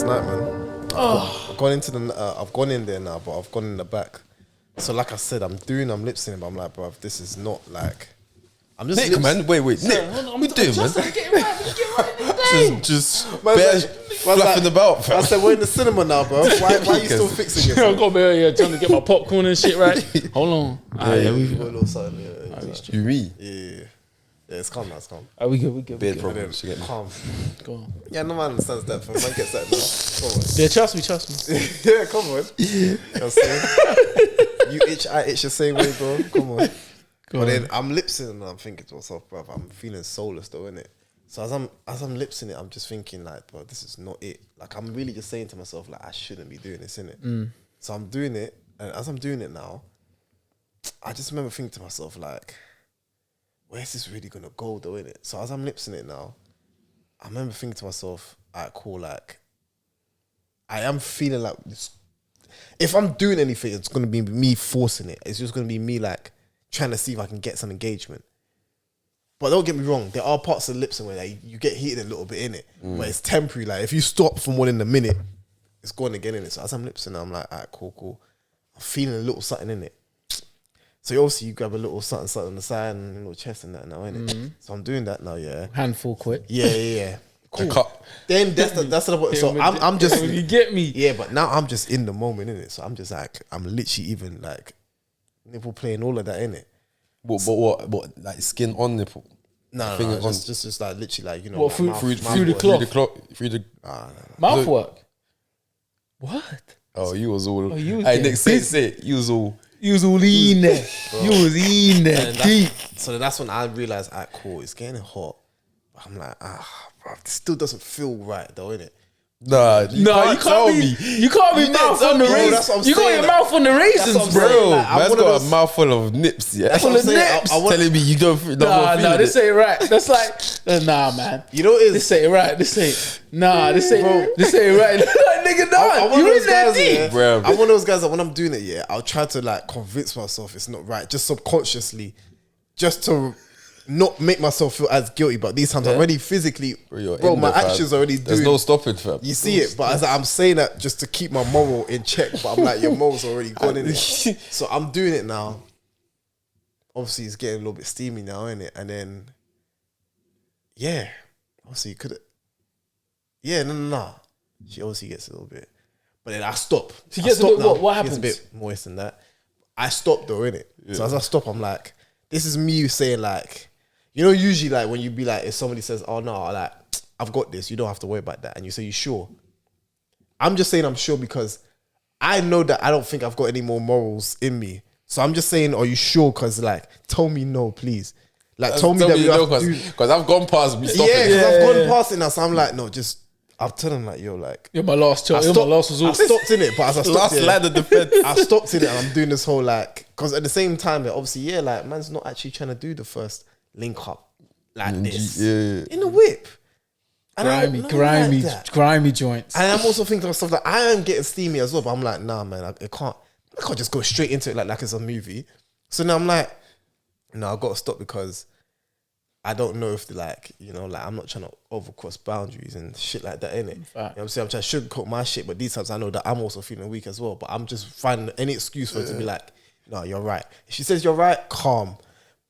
last night, man. I've gone into I've gone in there now, but I've gone in the back. So like I said, I'm lip syncing, but I'm like, bro, this is not like. I'm just Nick, man. Wait, Nick. What we doing, man? Just fluffing about, fam. I said, we're in the cinema now, bro. Why are you still fixing it? I've got to be here trying to get my popcorn and shit right. Hold on. Yeah, we got a little something. You me? Yeah, it's calm now, it's calm. We good. Bad problems. Calm. Go on. Yeah, no man understands that, fam. Man gets that now. Come on. Yeah, trust me. Yeah, come on. You know what I'm saying? You itch, I itch the same way, bro. Come on. But then I'm lip syncing and I'm thinking to myself, bro, I'm feeling soulless though, innit? So as I'm lip syncing, I'm just thinking like, bro, this is not it. Like I'm really just saying to myself, like, I shouldn't be doing this, innit? So I'm doing it, and as I'm doing it now, I just remember thinking to myself, like, where's this really gonna go though, innit? So as I'm lip syncing it now, I remember thinking to myself, alright, cool, like, I am feeling like this. If I'm doing anything, it's gonna be me forcing it. It's just gonna be me like trying to see if I can get some engagement. But don't get me wrong, there are parts of the lip sync where like, you get heated a little bit in it, but it's temporary. Like if you stop for more than a minute, it's gone again in it. So as I'm lip syncing, I'm like, alright, cool. I'm feeling a little something in it. So obviously you grab a little something on the side and a little chest and that now, innit? So I'm doing that now, yeah. Handful quick. Yeah. Cool. Then that's the point. So I'm just you get me. Yeah, but now I'm just in the moment, innit? So I'm just like, I'm literally even like nipple playing all of that, innit? What? Like skin on nipple? No, just like literally like, you know. What, through the cloth? Through the mouth work? What? Oh, you was all. Hey, Nick, say it. You was all. You was all in there. You was in there deep. So that's when I realized, alright, cool, it's getting hot. But I'm like, bro, it still doesn't feel right though, innit? Nah, you can't tell me. You can't be mouth on the raisins. You got your mouth on the raisins, bro. Man's got a mouthful of nips, yeah. Full of nips. Telling me you don't feel Nah, this ain't right. That's like, nah, man. You know what it is? This ain't right. This ain't right. Like, nigga, nah. You in there deep, bro. I'm one of those guys that when I'm doing it, yeah, I'll try to like convince myself it's not right, just subconsciously, just to not make myself feel as guilty. But these times I'm already physically, bro, my actions already doing. There's no stopping, fam. You see it, but as I'm saying that just to keep my moral in check, but I'm like, your moral's already gone in it. So I'm doing it now. Obviously, it's getting a little bit steamy now, innit? And then, yeah, obviously you could. Yeah, no. She obviously gets a little bit, but then I stop. She gets a bit. What happens? She gets a bit moist than that. I stop though, innit? Yeah. So as I stop, I'm like, this is me saying like, you know, usually like when you be like, if somebody says, oh no, like I've got this, you don't have to worry about that, and you say, you sure? I'm just saying I'm sure because I know that I don't think I've got any more morals in me. So I'm just saying, are you sure? Because like, tell me no, please. Like, tell me that we have to do. Because I've gone past me. Yeah, because I've gone past it now. So I'm like, no, just. I'll tell them like, yo, like you're my last choice. You're my last resort. I stopped in it, but as I stopped last line of defense, I stopped in it, and I'm doing this whole like, because at the same time, obviously, yeah, like man's not actually trying to do the first link up like this in the whip. And grimy joints. And I'm also thinking to myself like, I am getting steamy as well, but I'm like, nah, man, I can't just go straight into it like it's a movie. So now I'm like, no, I've got to stop because I don't know if like, you know, like I'm not trying to overcross boundaries and shit like that, innit? You know what I'm saying? I'm trying to sugarcoat my shit, but these times I know that I'm also feeling weak as well. But I'm just finding any excuse for it to be like, no, you're right. If she says you're right, calm.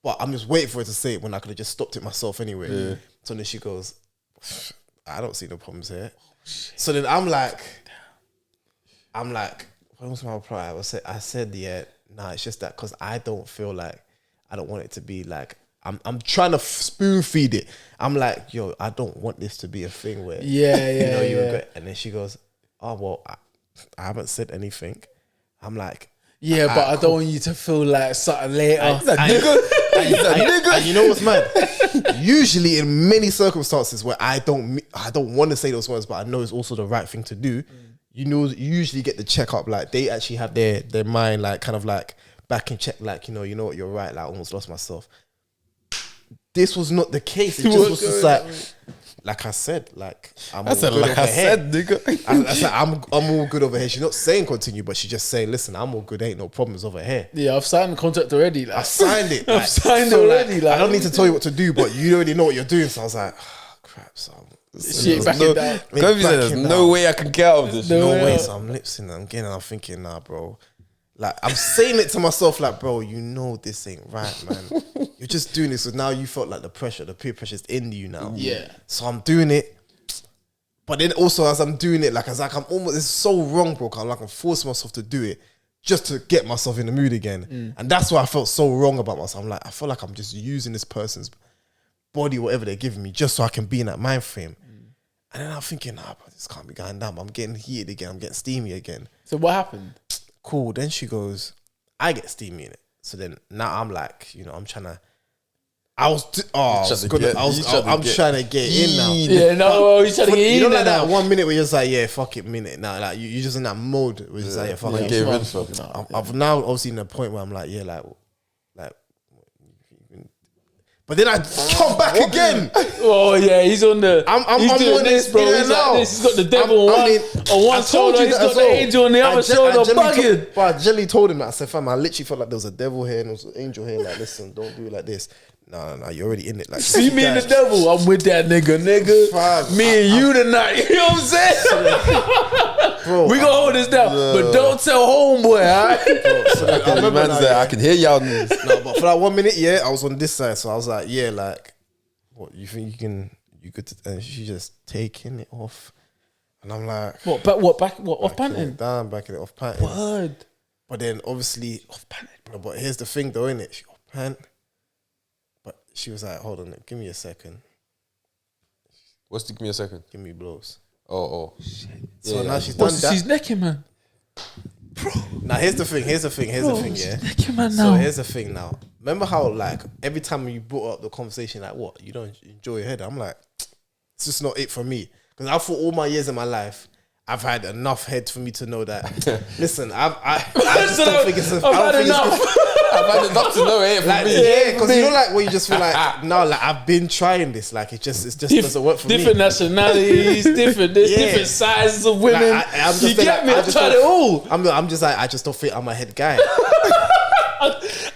But I'm just waiting for her to say it when I could have just stopped it myself anyway. Yeah. So then she goes, I don't see no problems here. So then I'm like, what was my reply? I said, yeah, nah, it's just that because I don't feel like, I don't want it to be like, I'm trying to spoon feed it. I'm like, yo, I don't want this to be a thing where you regret. And then she goes, oh well, I haven't said anything. I'm like, yeah, but I don't want you to feel like something later. And you know what's mad? Usually, in many circumstances where I don't want to say those words, but I know it's also the right thing to do. You know, you usually get the checkup. Like they actually have their mind like kind of like back in check. Like you know what, you're right. Like I almost lost myself. This was not the case. It just was just like I said, like I'm all good over here. Nigga. I said I'm all good over here. She's not saying continue, but she's just saying, listen, I'm all good. Ain't no problems over here. Yeah, I've signed the contract already. Like, I signed it. I've signed it already. I don't need to tell you what to do, but you already know what you're doing. So I was like, oh, crap. So Shit, back it down. Kofi said, "There's no way I can get out of this." No No way. way. So I'm lip syncing. I'm getting. I'm thinking, nah, bro. Like I'm saying it to myself, like, bro, you know this ain't right, man. You're just doing this, so now you felt like the peer pressure's in you now. Yeah. So I'm doing it, but then also as I'm doing it, like I'm almost. It's so wrong, bro. I'm forcing myself to do it just to get myself in the mood again, and that's why I felt so wrong about myself. I'm like, I feel like I'm just using this person's body, whatever they're giving me, just so I can be in that mind frame. And then I'm thinking, nah, bro, this can't be going down. I'm getting heated again. I'm getting steamy again. So what happened? Cool. Then she goes, I get steamy in it. So then now I'm like, I'm trying to. I'm trying to get in now. Yeah, no, you're trying to get in. You know, like that 1 minute where you're just like, yeah, fuck it, minute. Now, like you're just in that mode where you're just like, yeah, fuck it. I've now obviously in a point where I'm like, yeah, like. But then I come back again. Oh yeah, he's on the. He's I'm doing on this, bro. He's now. like this. He's got the devil on one shoulder. He's got the angel on the other shoulder. Bugging. But I gently told him that. I said, fam, I literally felt like there was a devil here and there was an angel here. Like, listen, don't do it like this. No, you're already in it. Like, See me and the devil. I'm with that nigga. Fam, me and you tonight. You know what I'm saying? Bro, we gonna hold this down, but don't tell homeboy. Alright? So then, I remember Man's there. I can hear y'all. No, but for that 1 minute, yeah, I was on this side, so I was like, yeah, like, what you think you could? And she just taking it off, and I'm like, off panting? Down, backing it off panting. Word. But then obviously off panting, bro. But here's the thing, though, innit? She off pant, but she was like, hold on, give me a second. What's the give me a second? Give me blows. Oh. So now she's done that. She's necking, man. Bro. Now here's the thing. Yeah. Necking, man. So here's the thing. Now, remember how like every time you brought up the conversation, like, what, you don't enjoy your head? I'm like, it's just not it for me. Because I thought all my years in my life, I've had enough head for me to know that. Listen, I just don't think it's. I've had enough. I've had enough to know it for Like, me. yeah, because you know, like where you just feel like, no, like I've been trying this. Like it just doesn't work for me. Different nationalities, different different sizes of women. Like, I'm just you get like, me? I've tried it all. I'm just like, I just don't think I'm a head guy.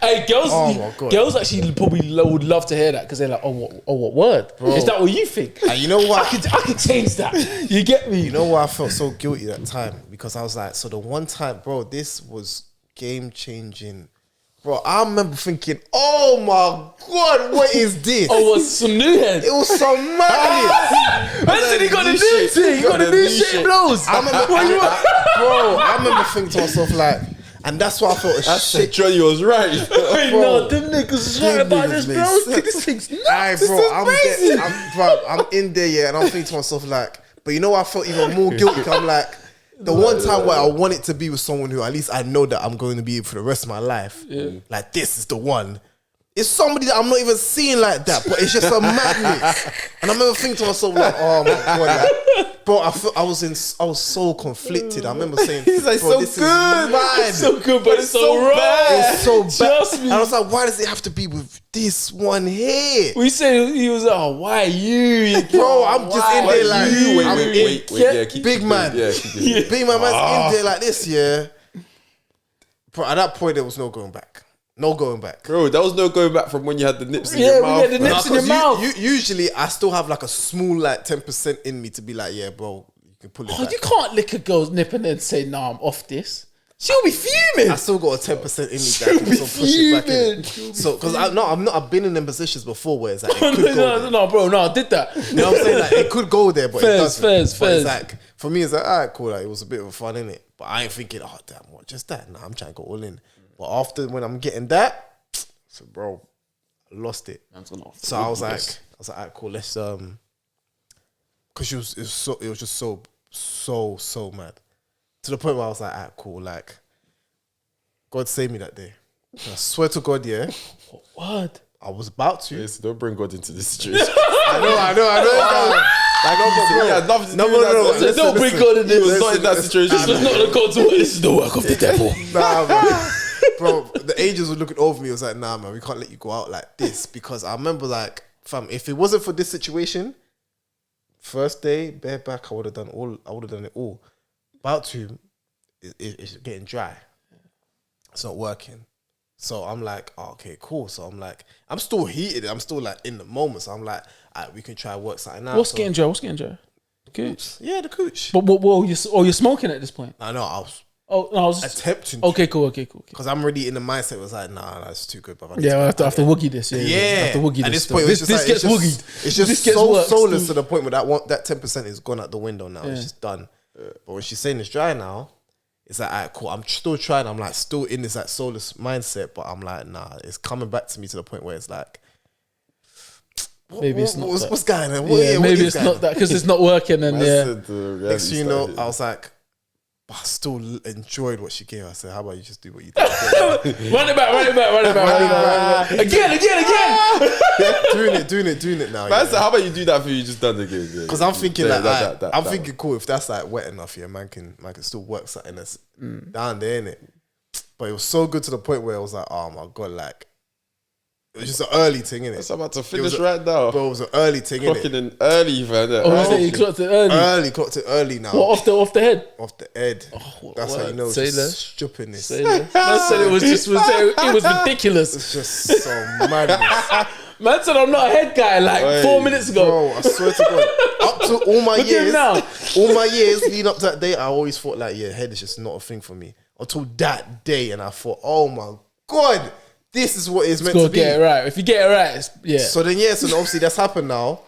Hey, girls, Oh my God. girls actually probably would love to hear that because they're like, what word? Bro. Is that what you think? You know what? I could change that. You get me? You know why I felt so guilty that time? Because I was like, so the one time, bro, this was game changing. Bro, I remember thinking, oh my God, what is this? Oh, what's some new head? It was some madness. I said he got the new thing. He got the new shit blows. I remember thinking to myself like, and that's why I felt a shit. Jonny was right. Hey, no, them niggas is right about this, bro. This thing's nuts. I'm in there, yeah, and I'm thinking to myself like, but you know what I felt even more guilty? I'm like, the one time where I want it to be with someone who at least I know that I'm going to be for the rest of my life. Yeah. Like this is the one. It's somebody that I'm not even seeing like that, but it's just a madness. And I remember thinking to myself like, oh my God, like, bro, I was so conflicted. I remember saying, he's like, bro, so this good. is mad. It's so good, but it's so wrong. It's so bad. Trust me. And I was like, why does it have to be with this one here? We said he was like, oh, why you? Bro, I'm just in there like, Wait, yeah, keep big man. Yeah, big man's in there like this, yeah. Bro, at that point, there was no going back. No going back. Bro, that was no going back from when you had the nips in your mouth. Yeah, the nips in your mouth. Usually, I still have like a small like 10% in me to be like, yeah, bro, you can pull it back. You can't lick a girl's nip and then say, nah, I'm off this. She'll be fuming. I still got a 10% in me that can push it back in. So, because I've been in them positions before where it's like, it could go there. No, bro, no, I did that. You know what I'm saying? Like, it could go there, but it doesn't. Fairs. It's like, for me, it's like, all right, cool. Like, it was a bit of fun, innit? But I ain't thinking, oh, damn, what, just that? Nah, I'm trying to go all in. But after, when I'm getting that, so bro, I lost it. So I was like, all right, cool, let's because it was just so mad. To the point where I was like, all right, cool, like, God saved me that day. I swear to God, yeah. What? I was about to. Yes, don't bring God into this situation. I know. No. Don't bring God in this. He was not in that situation. This was not the God to work. This is the work of the devil. Nah, man. Bro, the angels were looking over me. It was like, nah, man, we can't let you go out like this. Because I remember, like, fam, if it wasn't for this situation, first day, bareback, I would have done it all. About to, it's getting dry. It's not working. So I'm like, oh, okay, cool. So I'm like, I'm still heated. I'm still like in the moment. So I'm like, all right, we can try work something out. What's getting dry? Cooch. Yeah, the cooch. But you're smoking at this point. I know. I was I was attempting. Okay, cool. Because I'm already in the mindset. It was like, nah, that's too good. But I have to woogie this. Yeah. I have to woogie At this. this point, this gets woogied. It's just so soulless to the point where that 10% is gone out the window now. It's just done. But when she's saying it's dry now, it's like, all right, cool. I'm still trying. I'm like still in this like soulless mindset, but I'm like, nah, it's coming back to me to the point where it's like, maybe it's not. What's going on? Maybe it's not that because it's not working. And next thing you know, I was like, but I still enjoyed what she gave. I said, how about you just do what you did? Run it back. Again. Doing it now. Man, so how about you do that for you just done again? Because I'm thinking I'm thinking cool, if that's like wet enough, yeah, man can still work something that's down there, innit? But it was so good to the point where I was like, oh my God, like, it was just an early thing, innit? It's about to finish right now. Bro, it was an early thing, innit? Clocking in early, man. You clocked it early? Clocked it early now. What, off the head? Off the head. That's how you know Say it's stupidness. Man said it was ridiculous. It's just so madness. Man said I'm not a head guy like 4 minutes ago. Bro, I swear to God. Up to all my years leading up to that day, I always thought like, yeah, head is just not a thing for me. Until that day, and I thought, oh my God, this is what it's meant to be. Get it right. If you get it right, yeah. So then, so obviously that's happened now.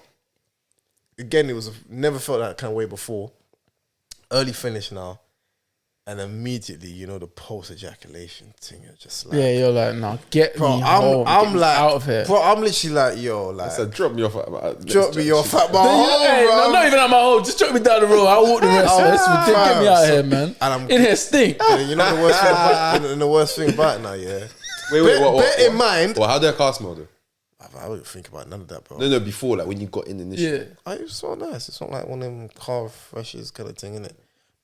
Again, it was never felt that kind of way before. Early finish now. And immediately, you know, the post ejaculation thing. You're just like, yeah, you're like, no, get me home. I'm like, out of here. Bro, I'm literally like, yo, like, I said, drop me off at my drop me off at my home, bro. Not even at my home. Just drop me down the road. I'll walk the rest. Get me out of here, man. And I'm in here stink. You know the worst thing about the worst thing about it now, yeah. Wait, what? Bear in mind. Well, how did that car smell though? I wouldn't think about none of that, bro. No, before, like when you got in initially. Yeah. It was so nice. It's not like one of them car freshes kind of thing, innit?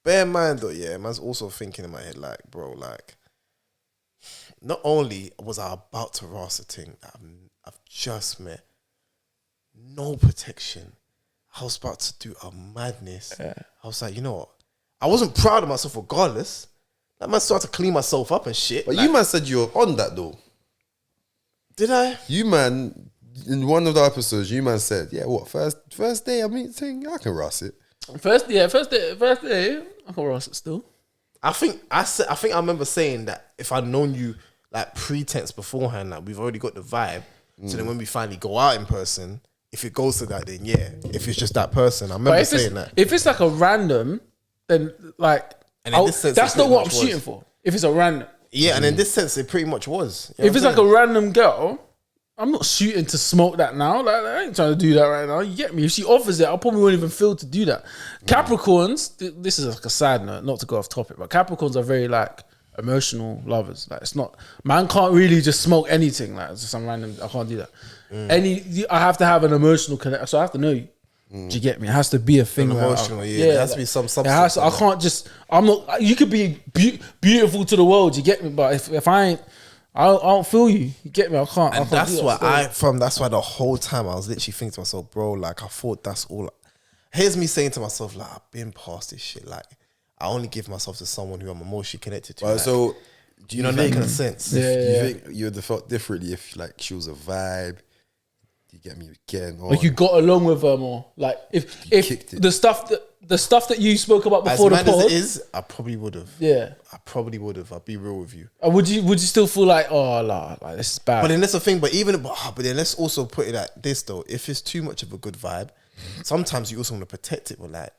Bear in mind though, yeah, man's also thinking in my head, like, bro, like, not only was I about to ross a thing that I've just met, no protection. I was about to do a madness. Yeah. I was like, you know what? I wasn't proud of myself regardless. That man started to clean myself up and shit. But like, you man said you were on that though. Did I? You man, in one of the episodes, you man said, yeah, what, first day I meet thing, I can ross it. First day, I can ross it still. I think I remember saying that if I'd known you like pretense beforehand, like we've already got the vibe. So then when we finally go out in person, if it goes to that, then yeah. If it's just that person, I remember saying that. If it's like a random, then like that's not what I'm shooting for. If it's a random, yeah, and in this sense, it pretty much was. If it's like a random girl, I'm not shooting to smoke that now. Like, I ain't trying to do that right now. You get me? If she offers it, I probably won't even feel to do that. Capricorns, this is like a side note, not to go off topic, but Capricorns are very like emotional lovers. Like, it's not, man can't really just smoke anything. Like, it's just some random, I can't do that. I have to have an emotional connection. So I have to know you. Do you get me? It has to be a thing. Emotional, yeah. There has to be some substance. I can't just, I'm not, you could be beautiful to the world, you get me? But if I ain't, I don't feel you. You get me? I can't. And that's why that's why the whole time I was literally thinking to myself, bro, like I thought that's all. Here's me saying to myself, like, I've been past this shit. Like, I only give myself to someone who I'm emotionally connected to. Like, so, do you know making sense? Yeah, you think you would have felt differently if like she was a vibe? You get me again? Or you got along with her more. Like if the stuff that you spoke about before the pod, as it is, I probably would have. Yeah, I probably would have. I'll be real with you. Would you still feel like, oh, like this is bad? But then that's the thing. But then let's also put it at this though. If it's too much of a good vibe, sometimes you also want to protect it. But like,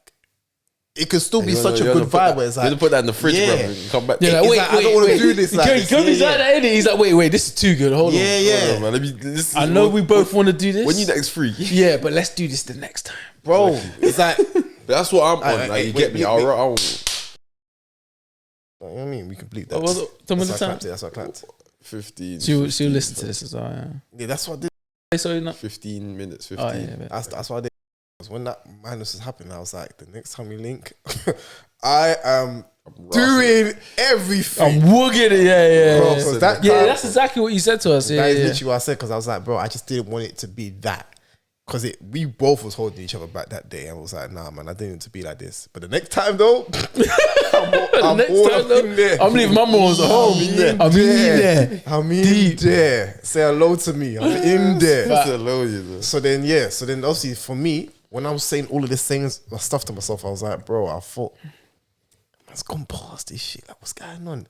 it could still be such a good vibe where it's like, you put that in the fridge, bro. And come back. Yeah, like, wait, I don't want to do this. Kofi's like that, innit? He's like, wait, this is too good. Hold on. Yeah. Hold on, man. I know we both want to do this. When you next free. Yeah, but let's do this the next time, bro. It's like that's what I'm on. Like, you get me? I'll. You know what I mean? We can bleep that. That's what I clapped. 15. She'll listen to this as well. Yeah, that's what I did. Sorry, not 15 minutes. 15. Oh, yeah, that's what I did. When that madness was happening, I was like, the next time we link, I am doing everything. I'm wooging it, yeah. Bro, that's exactly what you said to us. That is literally what I said, because I was like, bro, I just didn't want it to be that. because we both was holding each other back that day. I was like, nah, man, I didn't need to be like this. But the next time though, I'm all up in there. I'm leaving my mom's at home. I'm in there. I'm in there. Say hello to me. I'm in there. So then obviously for me, when I was saying all of these things, stuff to myself, I was like, bro, I thought, man's gone past this shit. Like, what's going on?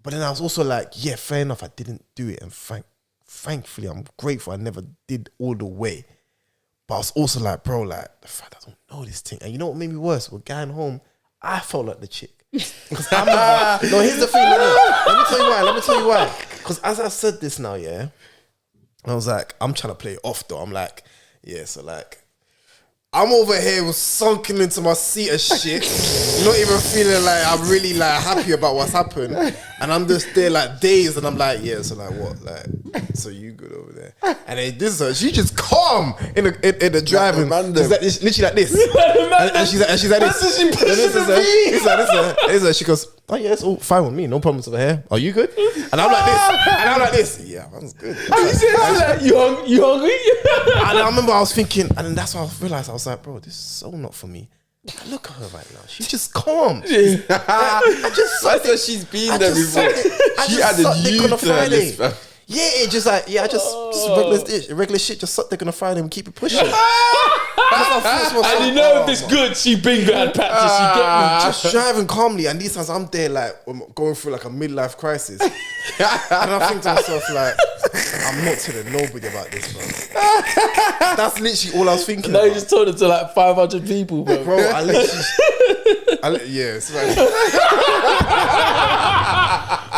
But then I was also like, yeah, fair enough, I didn't do it. And thankfully, I'm grateful I never did all the way. But I was also like, bro, like, the fact I don't know this thing. And you know what made me worse? We're going home, I felt like the chick. Because I'm no, here's the thing. No. Let me tell you why. Because as I said this now, yeah, I was like, I'm trying to play it off though. I'm like, yeah, so like, I'm over here was sunken into my seat of shit, not even feeling like I'm really like happy about what's happened, and I'm just there like dazed, and I'm like, yeah, so like what, like, so you good over there? And then she just calm in the driving, she's like this, literally like this, and she's like this, she goes, oh yeah, it's all fine with me, no problems over here. Are you good? And I'm like this, yeah, man's good. You hungry? And I remember I was thinking, and then that's when I realized I was like, bro, this is so not for me. Look at her right now. She's just calm. I said she's been there before. She had a youth on Friday. Yeah, it just like, yeah, just regular shit, just suck dick on a Friday and keep it pushing. And you know if it's good, she been bad practice, you get me? Just driving calmly, and these times I'm there like, I'm going through like a midlife crisis. And I think to myself like, I'm not telling nobody about this, bro. That's literally all I was thinking Now about. you just told it to like 500 people, bro. Bro, I literally, yeah, it's like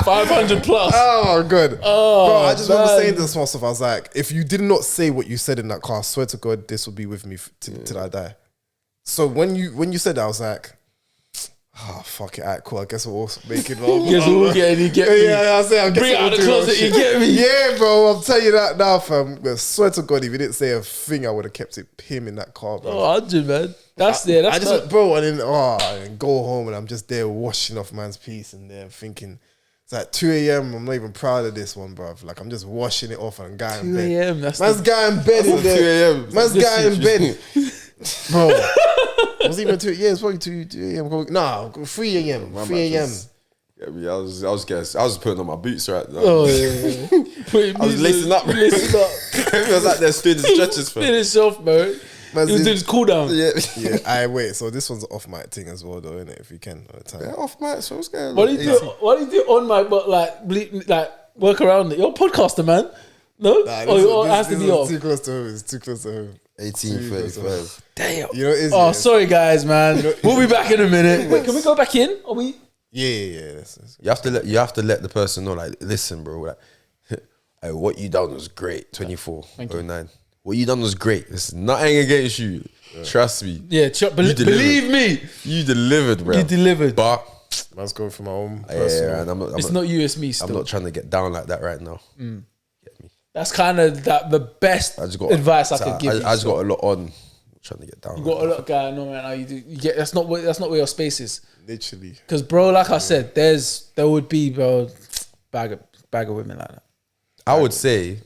500 plus. oh my god. Oh, bro, I just remember man. saying this to myself. I was like, if you did not say what you said in that car, I swear to God, this will be with me till I die. So when you said that, I was like, oh fuck it, alright, cool. I guess we'll all make it love. Yes, we'll get it, you get me. Yeah, I say, I guess Bring it out we'll the do closet, you get me. Yeah, bro, I'm telling you that now, fam. I swear to God, if you didn't say a thing, I would have kept him in that car, bro. Oh, 100, man. That's I just went, bro, and then go home, and I'm just there washing off man's piece, and then thinking, it's like 2 a.m. I'm not even proud of this one, bro. Like, I'm just washing it off and guy in 2 bed. a.m. That's man's guy in bed in there. 2 a.m. Man's guy in bed. Bro, it was even 2 it's probably 2 a.m. Nah, 3 a.m. 3 a.m. Yeah, I was putting on my boots right now. Oh, yeah. I was lacing up. I was out there doing the stretches for Finish off, bro. He was doing his cool down. Yeah. I wait. So this one's off mic thing as well, though, isn't it? If you can, at the time. Yeah, off mic. So what's going on? What do you do on mic, but like work around it? You're a podcaster, man. No? It has to be off. Too close to home. It's too close to home. 18:35. Damn. You know it is. Oh, yeah. sorry, guys, man. We'll be back in a minute. Wait, can we go back in? Are we? Yeah. That's You have to let the person know, like, listen, bro. Like, hey, what you done was great. 24:09. What you done was great. There's nothing against you. Yeah. Trust me. Yeah, believe me. You delivered, bro. You delivered. But man's going for my own personal. Yeah, and it's not you, it's me still. I'm not trying to get down like that right now. Get me? That's kind of the best advice I could give you. I just got a lot on. I'm trying to get down. You got a lot going on right now. You get that's not where your space is. Literally. Because, bro, like I said, there would be, bro, bag of women like that. I would say.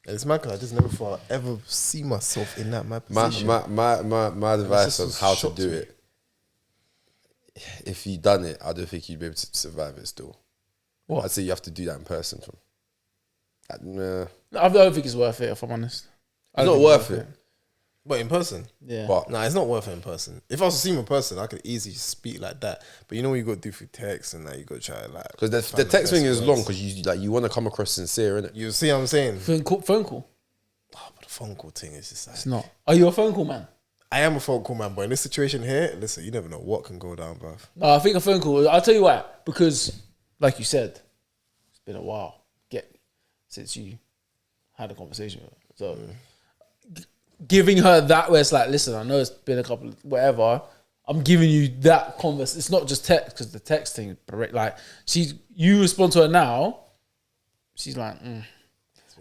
And it's mad 'cause I just never thought I'd ever see myself in that position. My advice on how to do it. If you done it, I don't think you'd be able to survive it still. What? I'd say you have to do that in person. I don't think it's worth it, if I'm honest. It's not worth it. But in person? Yeah. But nah, it's not worth it in person. If I was to see him in person, I could easily speak like that. But you know what you got to do through text and that you got to try like. Because the text thing is long because you want to come across sincere, innit? You see what I'm saying? Phone call? Oh, but the phone call thing is just like. It's not. Are you a phone call man? I am a phone call man, but in this situation here, listen, you never know what can go down, bruv. No, I think a phone call. I'll tell you why. Because, like you said, it's been a while. Since you had a conversation with her. So. Giving her that where it's like, listen, I know it's been a couple of whatever. I'm giving you that conversation. It's not just text because the text thing, like you respond to her now. She's like,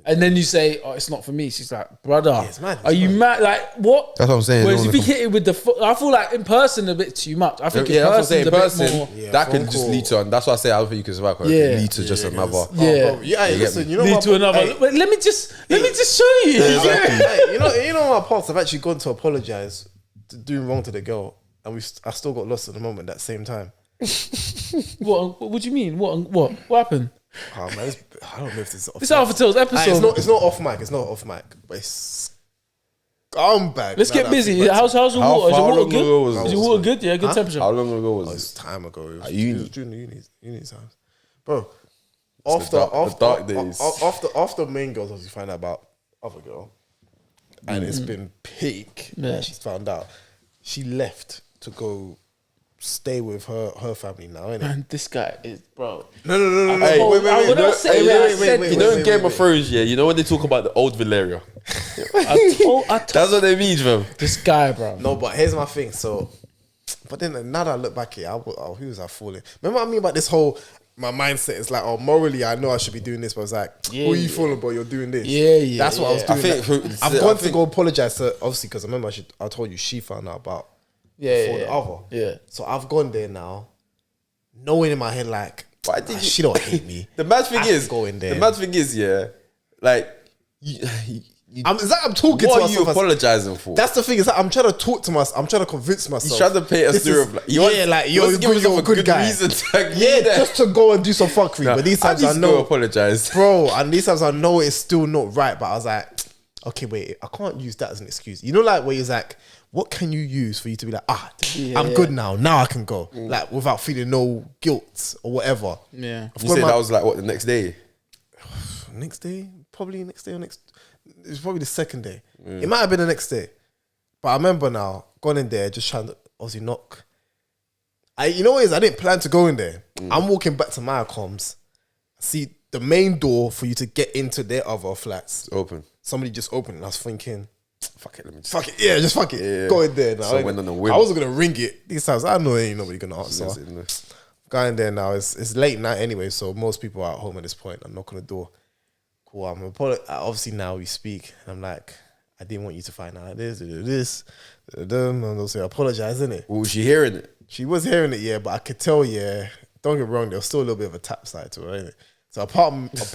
And then you say, "Oh, it's not for me." She's like, "Brother, it's mad, are you mad? Like what?" That's what I'm saying. Whereas if you hit it with I feel like in person a bit too much. I think in person a bit more. That can just lead to, and that's why I say I don't think you can survive. It can lead to just another. Listen, you know Lead what? to another. Wait, let me just show you. Hey, you know my pops. I've actually gone to apologize, doing wrong to the girl, and I still got lost at the moment. That same time. What do you mean? What happened? Oh man, I don't know if this is off. It's Alpha Tales episode. It's not off mic. It's not off mic, but it's scumbag. Let's get busy. How's the water? Is your water good? Is your water good? Yeah, good temperature. How long ago was this? Time ago. It was uni times, bro. The dark days. After main girls, obviously find out about other girl, and it's been peak. Yeah. She's found out. She left to go stay with her family now, innit? Man, this guy is bro. No. Hey, Wait. You know in Game of Thrones, yeah, you know when they talk about the old Valyria? That's what they mean, fam. This guy, bro. No, but here's my thing. So, but then now that I look back here, who was I fooling? Remember what I mean about this whole, my mindset is like, oh, morally, I know I should be doing this, but it's like, who are you fooling, bro? You're doing this. Yeah. That's what I was doing. I think I've gone to go apologize to, obviously, because I remember I told you she found out about the other. Yeah. So I've gone there now, knowing in my head like, she don't hate me. The mad thing is, yeah, like I'm talking what to are you apologizing for? That's the thing, is that I'm trying to talk to myself. I'm trying to convince myself. He's trying to paint a story of like, you're a good guy. Reason to just to go and do some fuckery. But these times I know, apologize, bro. And these times I know it's still not right. But I was like, okay, wait, I can't use that as an excuse. You know, like where he's like, what can you use for you to be like, I'm good now. Now I can go, like without feeling no guilt or whatever. Yeah. You said that was like what, the next day? Next day, probably next day or next. It was probably the second day. It might have been the next day, but I remember now gone in there just trying to obviously knock. You know what it is? I didn't plan to go in there. I'm walking back to my comms. See the main door for you to get into their other flats Open. Somebody just opened it. And I was thinking, fuck it, let me just fuck it. Yeah, just fuck it. Yeah. Go in there now. So I went on a whim. I wasn't gonna ring it these times. I know ain't nobody gonna answer. Going there now. It's late night anyway, so most people are at home at this point. I knock on the door. Cool. Obviously now we speak. And I'm like, I didn't want you to find out this. And they'll say, I apologize, innit? Well, was she hearing it? She was hearing it, yeah, but I could tell, yeah. Don't get me wrong, there was still a little bit of a tap side to her, innit? So a part of me was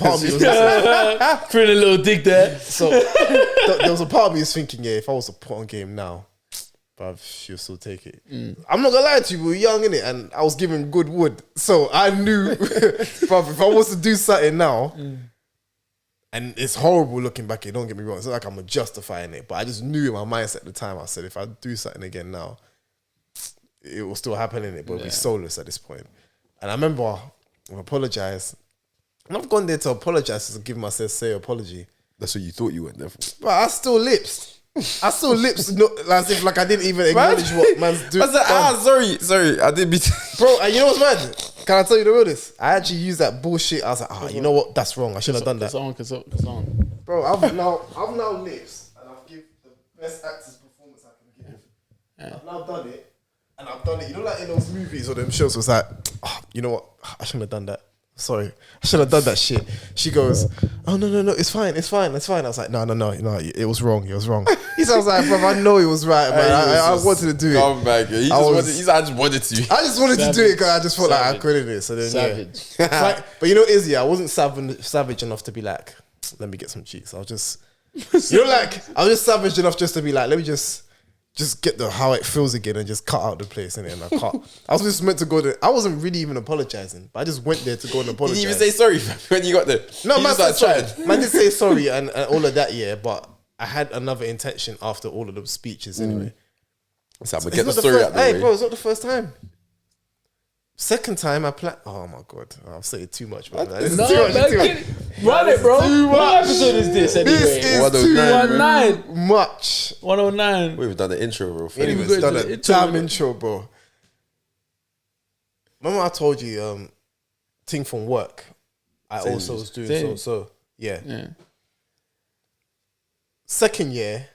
putting a little dig there. So there was a part of me was thinking, yeah, if I was to put on game now, bruv, she'll still take it. I'm not gonna lie to you, we were young, innit? And I was giving good wood. So I knew, bruv, if I was to do something now, and it's horrible looking back here, don't get me wrong, it's not like I'm justifying it, but I just knew in my mindset at the time, I said, if I do something again now, it will still happen, innit? But it'll be soulless at this point. And I remember I apologized. And I've gone there to apologize to give myself say apology. That's what you thought you went there for. But I still lipsed. As if like I didn't even acknowledge what man's doing. I said, sorry, I didn't be. Bro, and you know what's mad? Can I tell you the realness? I actually used that bullshit. I was like, you know what? That's wrong. I shouldn't have done that. It's on. Bro, I've now lipsed and I've given the best actor's performance I can give. Yeah. I've now done it. And I've done it. You know, like in those movies or them shows, was like, you know what? I shouldn't have done that. Sorry, I should have done that shit. She goes, oh no, it's fine. I was like, no, it was wrong. He sounds like, bro, I know it was right, man. I wanted to do it. Come back, I just wanted to. I just wanted to do it because I just felt like I couldn't do it. So then, yeah. But you know, Izzy, I wasn't savage enough to be like, let me get some cheeks. I was just, I was just savage enough just to be like, let me just get how it feels again and just cut out the place, innit? And I cut. I was just meant to go there. I wasn't really even apologizing, but I just went there to go and apologize. Did you even say sorry when you got there? No, man said sorry. Man did say sorry and all of that, yeah, but I had another intention after all of those speeches anyway. So I'm gonna get the story out the way. Hey, bro, it's not the first time. Second time I planned. Oh my god, I've said it too much, bro. This is too much. Run it, bro. What episode is this anyway? This is 109. Much. 109. We've done the intro, bro. Anyways, done a damn intro, bro. Remember I told you, thing from work. I also was doing so. Yeah. Second year,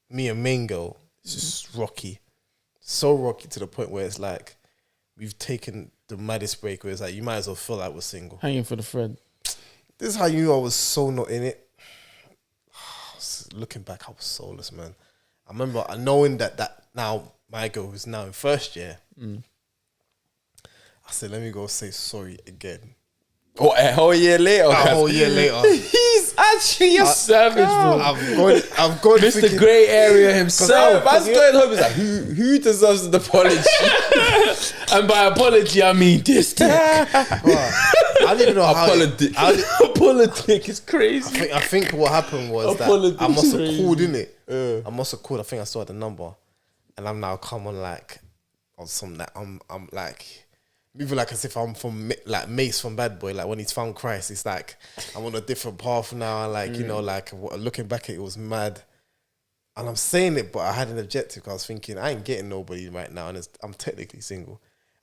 me and main girl, it's just rocky. So rocky to the point where it's like, we've taken the maddest break where it's like, you might as well feel like we're single. Hanging for the thread. This is how you knew I was so not in it. Looking back, I was soulless, man. I remember knowing that now my girl who's now in first year, I said, let me go say sorry again. What, a whole year later? A whole year later. He's actually a Savage, bro. I've gone Mr. thinking, Grey Area himself. Man's going home. He's like, who deserves an apology? And by apology, I mean this dick. I didn't even know how. Apology is crazy. I think what happened was that I must have called in it. I must have called. I think I saw the number, and I'm now come on like on some that I'm like moving like as if I'm from like Mace from Bad Boy. Like when he's found Christ, it's like I'm on a different path now. Like you know, like looking back at it was mad. And I'm saying it, but I had an objective. I was thinking I ain't getting nobody right now, and I'm technically single.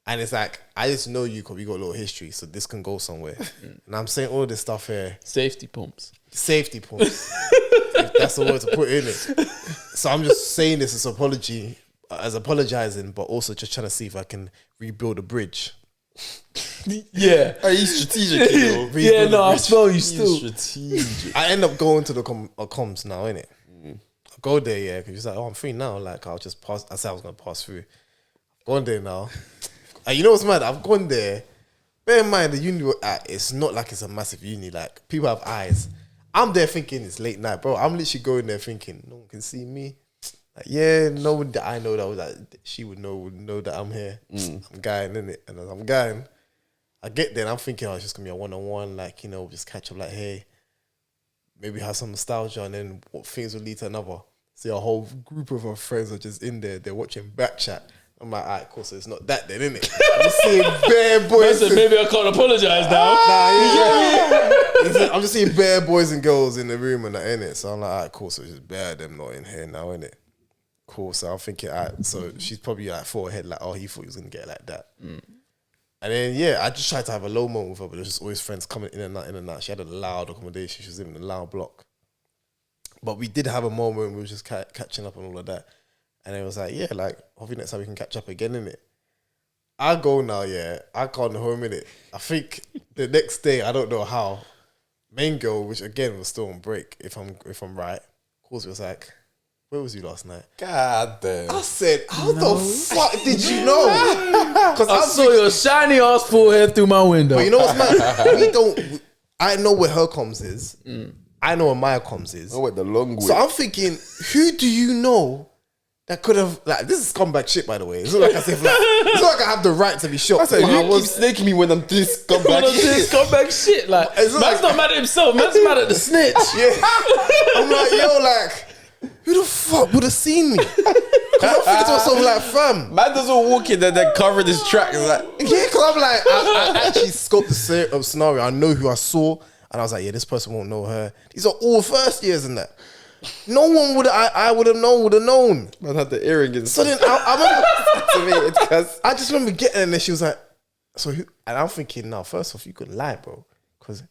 And it's like, I just know you because we got a little history, so this can go somewhere. And I'm saying all this stuff here. Safety pumps. Safety pumps. If that's the word to put in it. So I'm just saying this as apology, as apologizing, but also just trying to see if I can rebuild a bridge. Yeah. Hey, he's strategic, you know. Yeah, no, I smell you still. Strategic. I end up going to the comms now, innit? I go there, yeah, because he's like, oh, I'm free now. Like, I'll just pass. I said I was going to pass through. Gone there now. And you know what's mad? I've gone there. Bear in mind, the uni we're at, it's not like it's a massive uni. Like, people have eyes. I'm there thinking it's late night, bro. I'm literally going there thinking, no one can see me. Like, yeah, no one that I know that was like, she would know that I'm here. I'm going, innit? And as I'm going, I get there and I'm thinking, oh, it's just going to be a one-on-one. Like, you know, just catch up like, hey, maybe have some nostalgia, and then what things will lead to another. See, a whole group of our friends are just in there. They're watching Backchat. I'm like, all right, cool. So it's not that then, innit? I'm just seeing bare boys. Listen, maybe I can't apologize now. I'm just seeing bare boys and girls in the room and that, innit? So I'm like, all right, cool. So it's just bare of them not in here now, innit? Cool. So I'm thinking, all right, so she's probably like forehead, like, oh, he thought he was going to get it like that. And then, yeah, I just tried to have a low moment with her, but there's just always friends coming in and out. She had a loud accommodation. She was living in a loud block. But we did have a moment, we were just catching up and all of that. And it was like, yeah, like, hopefully next time we can catch up again, innit? I go now, yeah. I can't home, innit? I think the next day, I don't know how, main girl, which again was still on break, if I'm right, calls me, was like, where was you last night? God damn. I said, how the fuck did you know? Because I saw your shiny ass forehead through my window. But you know what's mad? I know where her comms is. I know where my comms is. Oh, wait, the long way. So I'm thinking, who do you know that could have, like, this is scumbag shit, by the way. It's not like I said, like, it's not like I have the right to be shocked. I said, you keep snaking me when I'm this scumbag shit. Scumbag shit. Like, man's not mad at himself. Man's mad at the snitch. Yeah. I'm like, yo, like, who the fuck would have seen me? Because I'm thinking to myself, like, fam. Man doesn't walk in and then cover his tracks. Like, Yeah, because I'm like, I actually scoped the scenario. I know who I saw. And I was like, yeah, this person won't know her. These are all first years and that. No one would I would have known. man had the earring in. So then I remember, I just remember getting in there. She was like, so who? And I'm thinking, now, first off, you could lie, bro. Because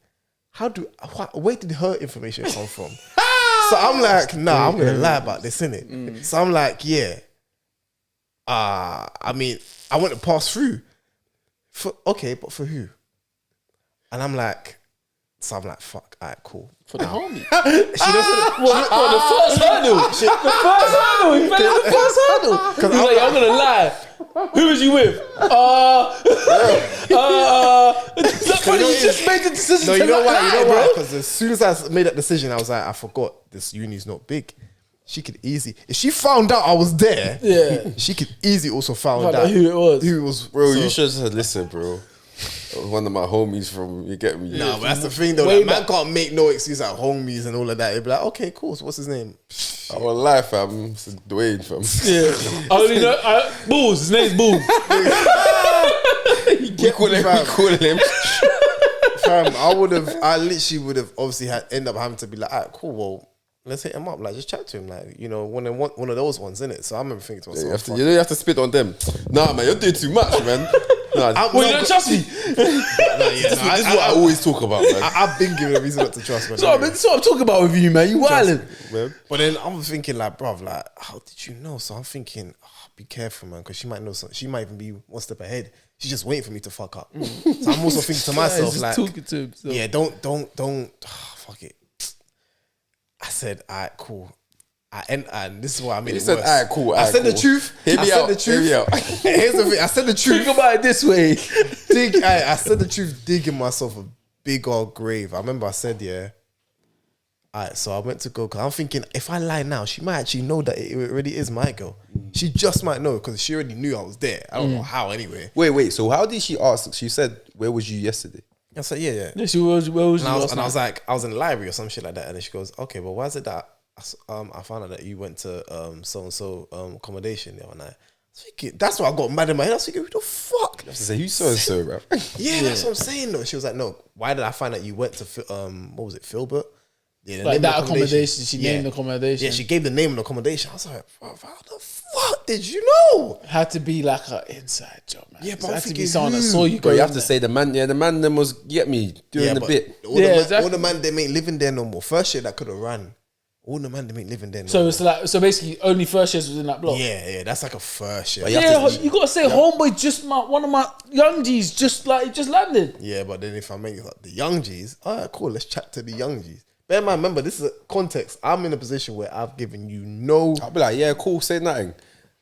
where did her information come from? So I'm like, nah, I'm going to lie about this, innit? So I'm like, yeah. I mean, I want to pass through. Okay, but for who? And I'm like, fuck, all right, cool. For the homie. She doesn't. The first hurdle. He fell in the first hurdle. He's like, I'm gonna lie. Who was you with? That's funny. You just made the decision. No, to you know not why? lie, You know bro. why? Because as soon as I made that decision, I was like, I forgot this uni's not big. She could easily, if she found out I was there, Yeah. she could easily also found Find out out who it was. Who it was, bro, so- you should have said, listen, bro. One of my homies from, you get me? No, but that's the thing though. Way Like, man back. can't make no excuse at homies and all of that. He'd be like, okay, cool. So what's his name? I won't lie, fam. It's Dwayne, fam. Yeah. I only know Bulls. His name's Bulls. We call him. Fam, I literally would have obviously end up having to be like, all right, cool, well, let's hit him up. Like, just chat to him. Like, you know, one of those ones, innit? So I remember thinking to myself, You have to spit on them. Nah, man, you're doing too much, man. Nah, Well, you don't trust me. this is this is what I always talk about, man. I've been given a reason not to trust, man. That's what I'm talking about with you, man. You wildin'. But then I'm thinking, like, bruv, like, how did you know? So I'm thinking, be careful, man, because she might know something. She might even be one step ahead. She's just waiting for me to fuck up. So I'm also thinking to myself, just like, talking to him, so. yeah, don't, fuck it. I said, all right, cool. And this is what I made You it said, worse. all right, cool. I said the truth. Hear me out. Here's the thing. I said the truth. Think about it this way. I said the truth, digging myself a big old grave. I remember I said, yeah. Alright, so I went to go, because I'm thinking, if I lie now, she might actually know that it really is my girl. She just might know, because she already knew I was there. I don't know how, anyway. Wait. So how did she ask? She said, "Where was you yesterday?" I said, yeah. Yeah, she was, where was And you I last was night? like, I was in the library or some shit like that. And then she goes, okay, but why is it that I found out that you went to so-and-so accommodation the other night? I was thinking, that's why I got mad in my head. I was thinking, who the fuck? I say, "Who's so and so, bro?" Yeah, that's what I'm saying though. She was like, no, why did I find out you went to, what was it, Filbert? Yeah, Like that accommodation. She named the accommodation. Yeah, she gave the name of the accommodation. I was like, bro, how the fuck did you know? Had to be like an inside job, man. Yeah, but it I'm had to be thinking, someone that saw you go. But you have in to there. say the man. Yeah, the man them was get me doing the but bit. All, Yeah, the exactly. all the man, they ain't living there no more. First year that could have run. All the man, they ain't living there no So more. it's like, so basically, only first years was in that block. Yeah, that's like a first year. But you have Yeah, to- you gotta say, homeboy, one of my young G's just landed. Yeah, but then if I make like the young G's, all right, cool, let's chat to the young G's. Bear in mind, remember, this is a context. I'm in a position where I've given you no... I'll be like, yeah, cool, say nothing.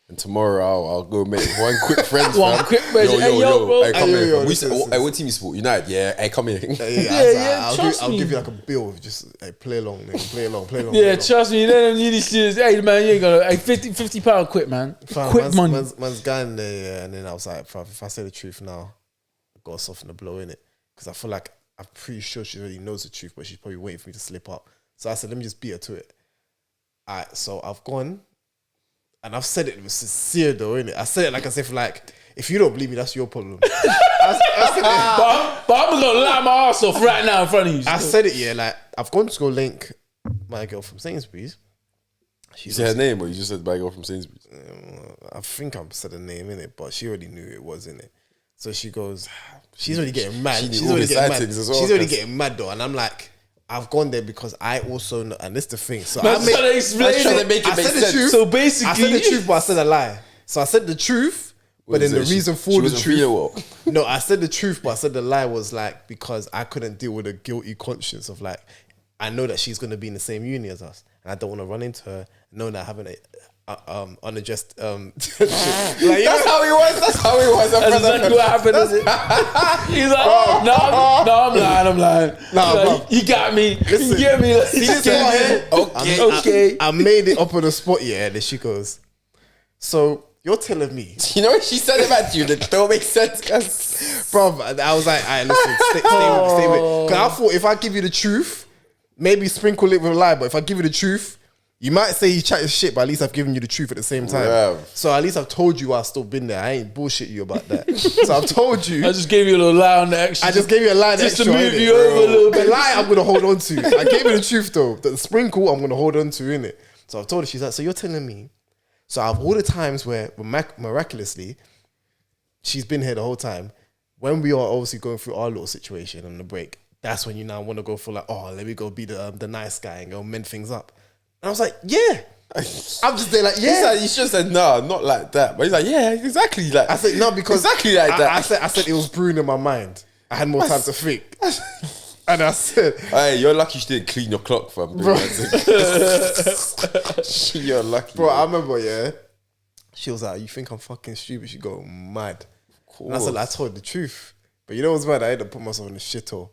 And tomorrow I'll go make one quick friends. One fam. quick friends. Hey, yo, bro. Hey, come Hey, yo, here. yo, fam. We listen, say, listen. hey, what team you support? United. Yeah. Hey, come here. Yeah, trust I'll me. give you like a bill. Just hey, play along, nigga. Play along. Yeah, play along. trust me, they don't need these shit. Hey, man, you ain't gonna, hey, £50 quit, man. Fam, Quick money. Man's going there, yeah, and then I was like, if I say the truth now, I've got to soften the blow, innit? Because I feel like I'm pretty sure she already knows the truth, but she's probably waiting for me to slip up. So I said, let me just beat her to it. All right, so I've gone, and I've said it with sincere though, innit? I said it like I said, like, if you don't believe me, that's your problem. I said it, But I'm gonna lie my ass off right now in front of you. I said it, yeah, like, I've gone to go link my girl from Sainsbury's. You said her name, or you just said my girl from Sainsbury's? I think I said the name in it, but she already knew it was in it. So she goes, she's already getting mad. She knew She's all already the getting mad. antics as well, She's already cause- getting mad though, and I'm like, I've gone there because I also know, and this is the thing. So Man, I made, trying to explain I'm trying to it. make it I make said the sense. truth. So I basically, said the truth, but I said a lie. So I said the truth, but then the So reason she for the wasn't truth. feeling well. No, I said the truth, but I said the lie was like because I couldn't deal with a guilty conscience of like, I know that she's gonna be in the same uni as us, and I don't want to run into her, knowing that I haven't unaddressed shit. Like, That's how he was. That's how he was. That's exactly what happened. Is it? He's like, no, I'm lying. Nah, He's like, bro. you got me. Listen. You get me. See this part here? Okay. I made it up on the spot, yeah. And then she goes, so you're telling me, You know what she said about you that don't make sense, cuz. bro? I was like, all right, listen, stay with. Because I thought if I give you the truth, maybe sprinkle it with a lie. But if I give you the truth, you might say you chatting shit, but at least I've given you the truth at the same time. Bruv. So at least I've told you I've still been there. I ain't bullshit you about that. So I've told you. I just gave you a little lie on the extra. I just gave you a line Just extra, to move innit, you over a little The bit. lie I'm gonna hold on to. I gave you the truth though. The sprinkle I'm gonna hold on to, innit? So I've told her, she's like, so you're telling me. So I've all the times where miraculously she's been here the whole time. When we are obviously going through our little situation on the break, that's when you now want to go for like, oh, let me go be the nice guy and go mend things up. And I was like, yeah. I'm just there like, He's yeah. like, you should have said, no, not like that. But he's like, yeah, exactly like I said no because exactly like that. I said it was brewing in my mind. I had more time to think. And I said, Hey, you're lucky she didn't clean your clock, fam. Bro. You're lucky. bro, I remember, yeah. She was like, you think I'm fucking stupid? She go mad. And I said, I told the truth. But you know what's mad? I ended up putting myself in a shithole.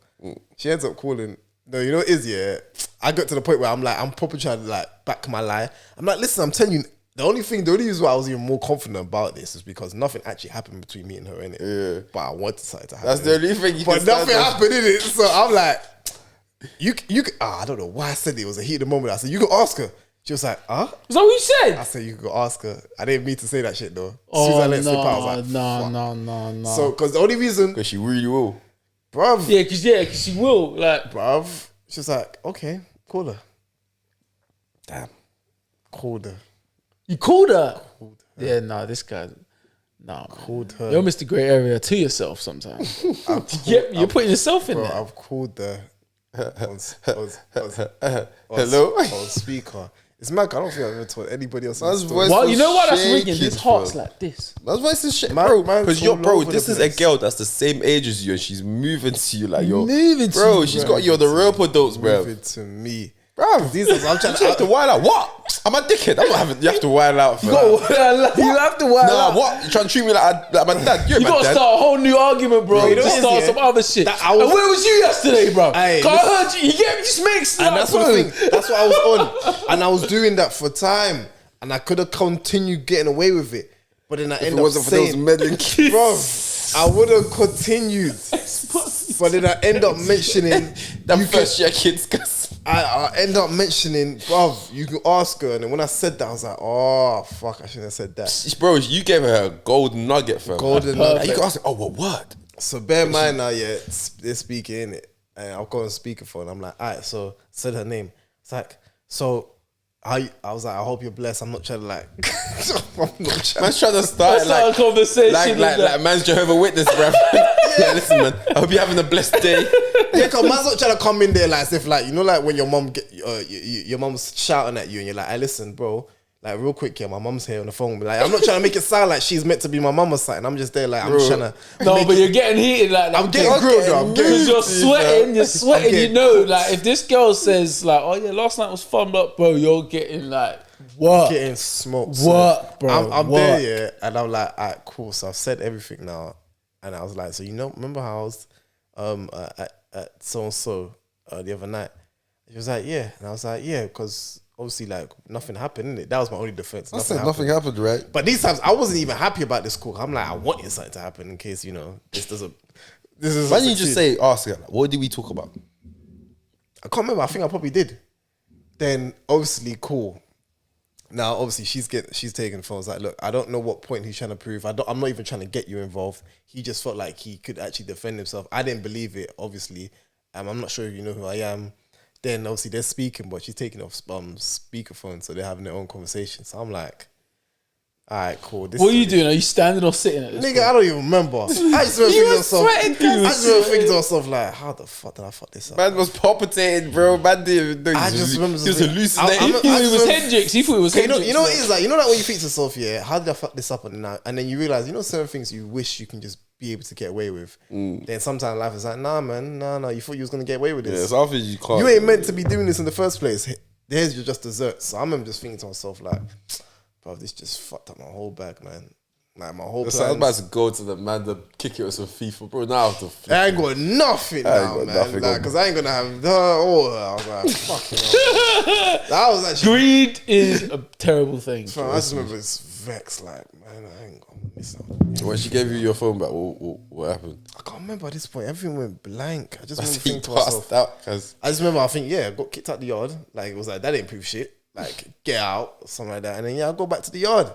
She ends up calling. No, you know what it is, yeah? I got to the point where I'm like, I'm proper trying to like back my lie. I'm like, listen, I'm telling you, the only reason why I was even more confident about this is because nothing actually happened between me and her, innit? Yeah. But I wanted something to happen. That's the only thing you But can nothing stand on. happened, innit? So I'm like, I don't know why I said it. It was a heat of the moment. I said, you can ask her. She was like, huh? Is that what you said? I said, you could go ask her. I didn't mean to say that shit though. As soon as I let it slip out, I was like, fuck. no. So, because the only reason, Because she really will. bruv, Yeah, because she will. Like, bruv, she was like, okay, call her. Damn. Called her. you called her. Yeah, nah, this guy. Nah, Called her. you're Mr. Grey Area to yourself sometimes. You're putting yourself in Bro, there. I've called her on Hello? on speaker. It's mad. I don't think I've ever told anybody else. Man's This story. voice Well, was you know why that's ringing? shaking, This heart's bro. like this. Man's voice is shit, Man- bro. man's Because you're, all bro, over this the is a place. girl that's the same age as you, and she's moving to you like you're Moving to bro. you, She's bro. got you on the rope adults, bro. Give it to me. Bro, These days I'm trying you have to to. wild out. What? I'm a dickhead. I'm not having. You have to wild out. Fam. You have to wild Nah, out. what? You trying to treat me like my dad? You're You my gotta dad. start a whole new argument, bro. You know to what it is, start yeah? some other shit. That I was- And where was you yesterday, bro? Hey, 'Cause I heard you. You get me? Just makes And that's what the thing. That's what I was on, and I was doing that for time, and I could have continued getting away with it, but then I If ended it up wasn't for those saying, meddling kids, bro, I would have continued, but then I end up mentioning that you first year kids. I end up mentioning, bruv, you can ask her. And then when I said that, I was like, oh, fuck, I shouldn't have said that. Bro, you gave her a golden nugget, fam. Golden Like, nugget. you can ask her, oh, what word? So bear in mind now, yeah, they're speaking, innit? And I'll go on speakerphone. I'm like, all right, so said her name. It's like, so I was like, I hope you're blessed. I'm not trying to like, I'm not trying Man's trying to start Let's start a conversation. like man's Jehovah Witness, bro. Yeah, listen, man. I hope you're having a blessed day. Yeah, cause man's not trying to come in there like as if like, you know, like when your mom get your mom's shouting at you and you're like, hey, listen, bro, like real quick, yeah, my mom's here on the phone. Like, I'm not trying to make it sound like she's meant to be my mum or something. I'm just there like, I'm just trying to. No, but you're getting heated like that. I'm getting grilled, though. I'm Because getting you're sweating, you're sweating. getting You know, like if this girl says like, "Oh yeah, last night was fun," but bro, you're getting like what? getting smoked. What, bro? I'm What? there, yeah, and I'm like, all right, cool. So I've said everything now, and I was like, so you know, remember how I was at so and so the other night? She was like, yeah, and I was like, yeah, because obviously like nothing happened, innit? That was my only defense. I said nothing happened, right? But these times I wasn't even happy about this call. I'm like, I wanted something to happen in case, you know, this doesn't. This is. Why didn't you just say, ask her, like, what did we talk about? I can't remember. I think I probably did. Then obviously, cool. Now obviously she's taking the phone. It's like, look, I don't know what point he's trying to prove. I'm not even trying to get you involved. He just felt like he could actually defend himself. I didn't believe it. Obviously, I'm not sure if you know who I am. Then obviously they're speaking, but she's taking off speakerphone, so they're having their own conversation. So I'm like, all right, cool. What are you doing? Are you standing or sitting at this Nigga, I don't even remember. I just remember thinking to myself. I just remember thinking to myself like, how the fuck did I fuck this up? Man was palpitating, bro. Man didn't even know. I just remember he was thinking- hallucinating. I'm- He thought it was remember- Hendrix. He thought it was Okay, Hendrix. you know what it is like? You know that when you think to yourself, yeah, how did I fuck this up and then you realize, you know, certain things you wish you can just be able to get away with. Then sometimes life is like, nah, man, nah, you thought you was gonna get away with Yeah, this. it's obvious you can't. You ain't meant to be doing this in the first place. There's your just dessert. So I remember just thinking to myself like, bro, this just fucked up my whole bag, man. Like my whole So I was plan. about to go to the man to kick it with some FIFA, bro. Now I have to. I ain't got nothing I ain't now, got man. nothing Like, on cause I ain't gonna have I was like, fucking hell. That was actually. Greed is a terrible thing. Fam, I just remember it's vexed, like, man, I ain't gonna miss out. When she gave you your phone back, what happened? I can't remember at this point. Everything went blank. I just I remember see thinking to myself. passed out because I just remember I think, yeah, I got kicked out the yard. Like, it was like, that ain't proof shit. Like, get out, or something like that. And then, yeah, I go back to the yard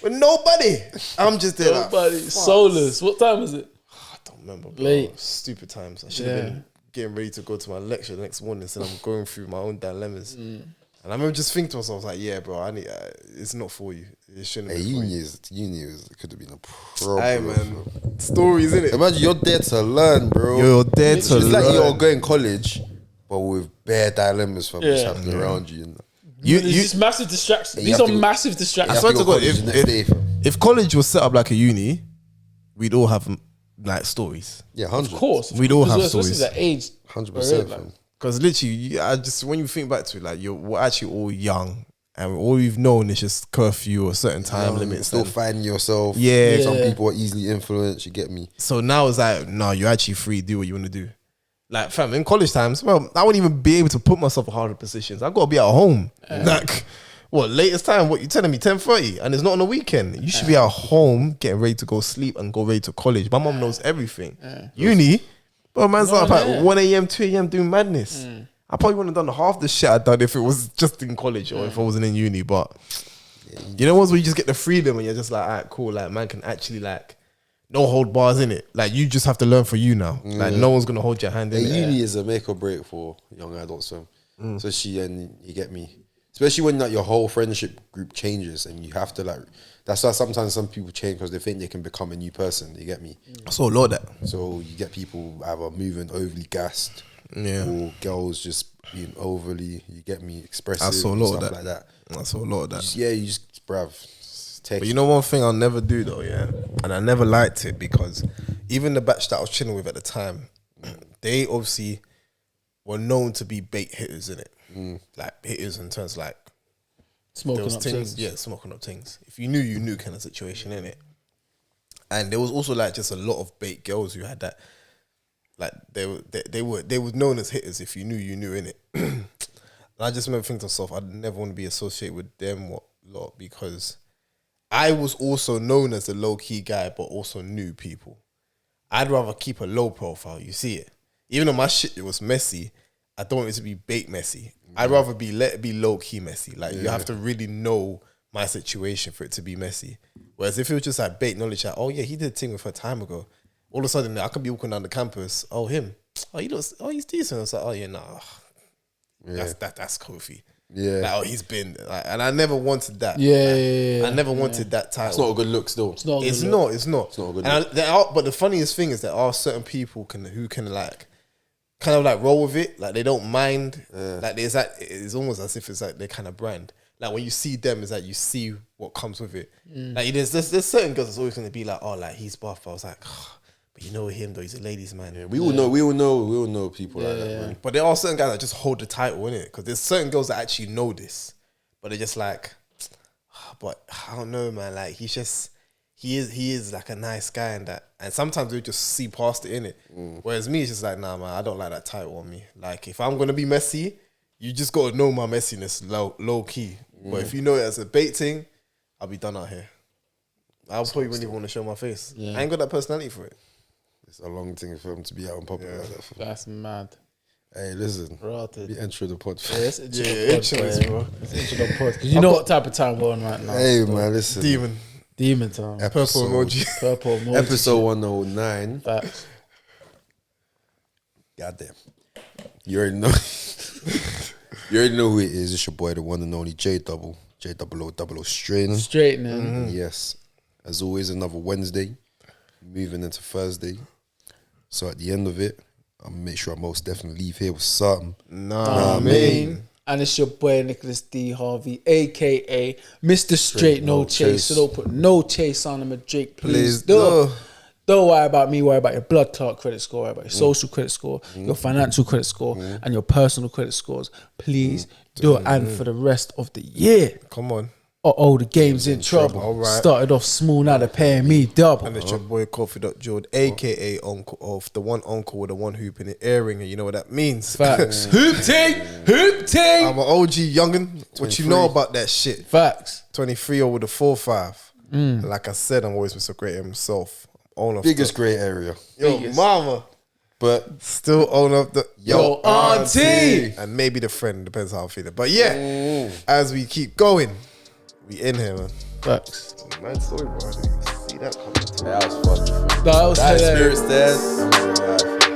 with nobody. I'm just there Nobody, like, fuck. soulless. What time is it? I don't remember, bro. Late. Stupid times. I should have been getting ready to go to my lecture the next morning instead I'm going through my own dilemmas. And I remember just thinking to myself, I was like, yeah, bro, I need. It's not for you. It shouldn't be for you. uni could have been a problem. Hey, man. Stories, innit? Imagine you're there to learn, bro. You're there to It's like learn. you're going college, but with bare dilemmas from what's Yeah. happening around you. It's just massive distractions. You These have are to- massive I distractions. swear to God, college the next day, fam. if college was set up like a uni, we'd all have like stories. Yeah, 100. Of course. We'd all have Especially stories. that age. 100%. Like, fam. Because literally, I just when you think back to it, like we're actually all young, and all we've known is just curfew or certain time limits. Still and- finding yourself. Yeah. Some Yeah. people are easily influenced. You get me? So now it's like, no, you're actually free. Do what you want to do. Like, fam, in college times, well, I wouldn't even be able to put myself in harder positions. I got to be at home. Like, what, latest time? What you telling me? 10:30, and it's not on the weekend. You should be at home getting ready to go sleep and go ready to college. My mom knows everything. Uni, but man's up at 1 a.m., 2 a.m. doing madness. I probably wouldn't have done half the shit I'd done if it was just in college or if I wasn't in uni. But you know, ones where you just get the freedom and you're just like, all right, cool. Like, man can actually like no hold bars in it. Like, you just have to learn for you now. Like, no one's gonna hold your hand in it. Uni is a make or break for young adults. So, especially and you get me. Especially when like your whole friendship group changes and you have to like. That's why sometimes some people change because they think they can become a new person. You get me? I saw a lot of that. So you get people either moving overly gassed or girls just being overly, you get me, expressive. I saw a lot of stuff that. like that. I saw a lot of that. You just bruv. Just take But you know one thing I'll never do though, yeah, and I never liked it because even the batch that I was chilling with at the time, they obviously were known to be bait hitters in it, like hitters in terms of like Smoking those up things, things. yeah, smoking up things. If you knew kind of situation in it, and there was also like just a lot of bait girls who had that, like they were known as hitters. If you knew in it. And I just remember thinking to myself, I'd never want to be associated with them lot because I was also known as a low key guy, but also knew people. I'd rather keep a low profile. You see it, even though my shit it was messy. I don't want it to be bait messy. I'd rather let it be low key messy. Like you have to really know my situation for it to be messy. Whereas if it was just like bait knowledge, like oh yeah, he did a thing with her time ago. All of a sudden I could be walking down the campus. Oh him. Oh he's decent. I was like oh yeah nah. That's Kofi. Yeah. Like, oh, he's been, like, and I never wanted that. Yeah, I never wanted that title. It's not a good look still. It's not. It's good not. look. It's not. It's not a good And but the funniest thing is there are certain people who can like, kind of like roll with it. Like they don't mind. Like there's that. It's almost as if it's like their kind of brand. Like when you see them, it's like you see what comes with it. Like there's certain girls that's always going to be like, oh, like he's buff. I was like, oh, but you know him though. He's a ladies' man. Yeah, we all know people like that, man. But there are certain guys that just hold the title in it because there's certain girls that actually know this, but they're just like, but I don't know, man. Like he is like a nice guy and that, and sometimes we just see past it in it. Whereas me, it's just like, nah, man, I don't like that title on me. Like if I'm gonna be messy, you just gotta know my messiness low key. But if you know it as a bait thing, I'll be done out here. I'll probably really want to show my face. I ain't got that personality for it. It's a long thing for him to be out in public like that. That's mad. Hey, listen. Rotted. Be entering the pod. Yes, intro this, bro. Intro the pod. 'Cause you know what type of time we're on right now. Hey, man, listen. Demon time. Purple emoji. Purple emoji. Episode 109. Facts. Goddamn. You already know. You already know who it is. It's your boy, the one and only J-Double. J-double-O strain. Straightening. Yes. As always, another Wednesday. Moving into Thursday. So at the end of it, I'll make sure I most definitely leave here with something. Nah, man. And it's your boy Nicholas D. Harvey, aka Mr. Straight No Chase. So don't put no chase on him, Jake. Please do. Don't worry about me, worry about your blood clot credit score, worry about your social credit score, your financial credit score, and your personal credit scores. Please do it. And for the rest of the year. Come on. The game's in trouble. All right. Started off small, now they're paying me double. And it's your boy Kofi.Jord, aka Uncle of the one uncle with the one hoop in the earring, and you know what that means. Facts. Hoop ting! I'm an OG youngin'. What you know about that shit? Facts. 23 over the 4-5. Like I said, I'm always Mr. Great himself. Owner of Biggest grey area. Yo, mama. But still owner of the Yo, auntie. And maybe the friend, depends how I'm feeling. But yeah, as we keep going, we in here, man. Facts. Mad story, bro. I didn't see that coming. that was fucking fun. That was That hilarious. experience there.